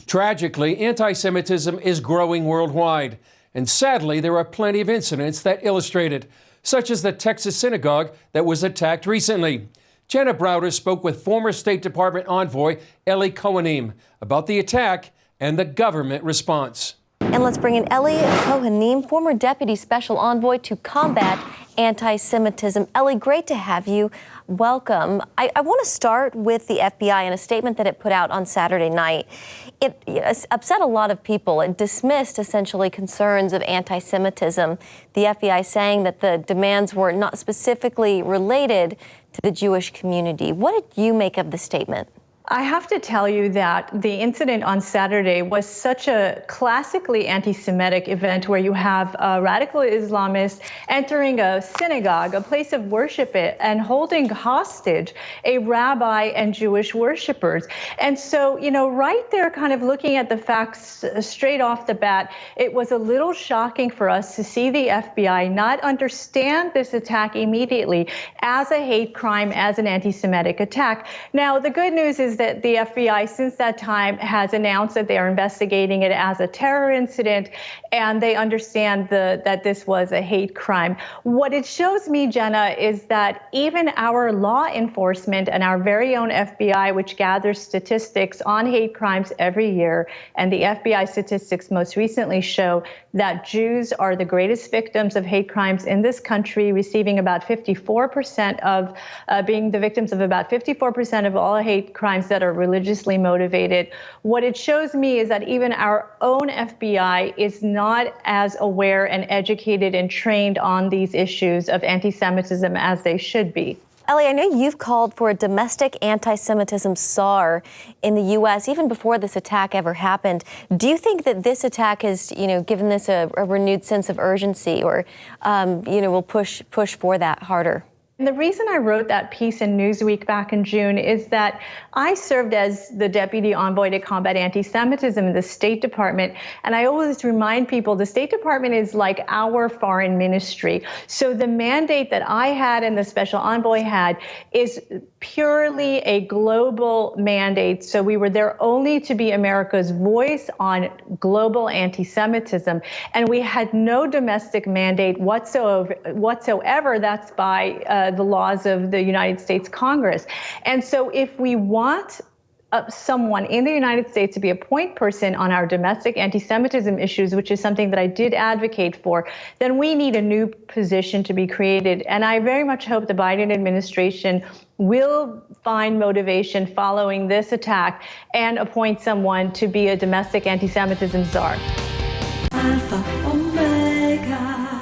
Tragically, anti-Semitism is growing worldwide, and sadly, there are plenty of incidents that illustrate it, such as the Texas synagogue that was attacked recently. Jenna Browder spoke with former State Department envoy Ellie Cohanim about the attack and the government response. And let's bring in Ellie Cohanim, former Deputy Special Envoy to combat anti-Semitism. Ellie, great to have you. Welcome. I want to start with the FBI and a statement that it put out on Saturday night. It upset a lot of people. It dismissed essentially concerns of anti-Semitism. The FBI saying that the demands were not specifically related to the Jewish community. What did you make of the statement? I have to tell you that the incident on Saturday was such a classically anti-Semitic event where you have a radical Islamist entering a synagogue, a place of worship, and holding hostage a rabbi and Jewish worshipers. And so, right there, kind of looking at the facts straight off the bat, it was a little shocking for us to see the FBI not understand this attack immediately as a hate crime, as an anti-Semitic attack. Now, the good news is that the FBI, since that time, has announced that they are investigating it as a terror incident, and they understand that this was a hate crime. What it shows me, Jenna, is that even our law enforcement and our very own FBI, which gathers statistics on hate crimes every year, and the FBI statistics most recently show that Jews are the greatest victims of hate crimes in this country, receiving about 54% of being the victims of about 54% of all hate crimes that are religiously motivated. What it shows me is that even our own FBI is not as aware and educated and trained on these issues of anti-Semitism as they should be. Ellie, I know you've called for a domestic anti-Semitism SAR in the U.S. even before this attack ever happened. Do you think that this attack has, given this a renewed sense of urgency, or, will push for that harder? And the reason I wrote that piece in Newsweek back in June is that I served as the Deputy Envoy to combat anti-Semitism in the State Department. And I always remind people the State Department is like our foreign ministry. So the mandate that I had and the Special Envoy had is purely a global mandate. So we were there only to be America's voice on global anti-Semitism. And we had no domestic mandate whatsoever. That's by the laws of the United States Congress. And so if we want someone in the United States to be a point person on our domestic anti-Semitism issues, which is something that I did advocate for, then we need a new position to be created. And I very much hope the Biden administration will find motivation following this attack and appoint someone to be a domestic anti-Semitism czar. Alpha, Omega.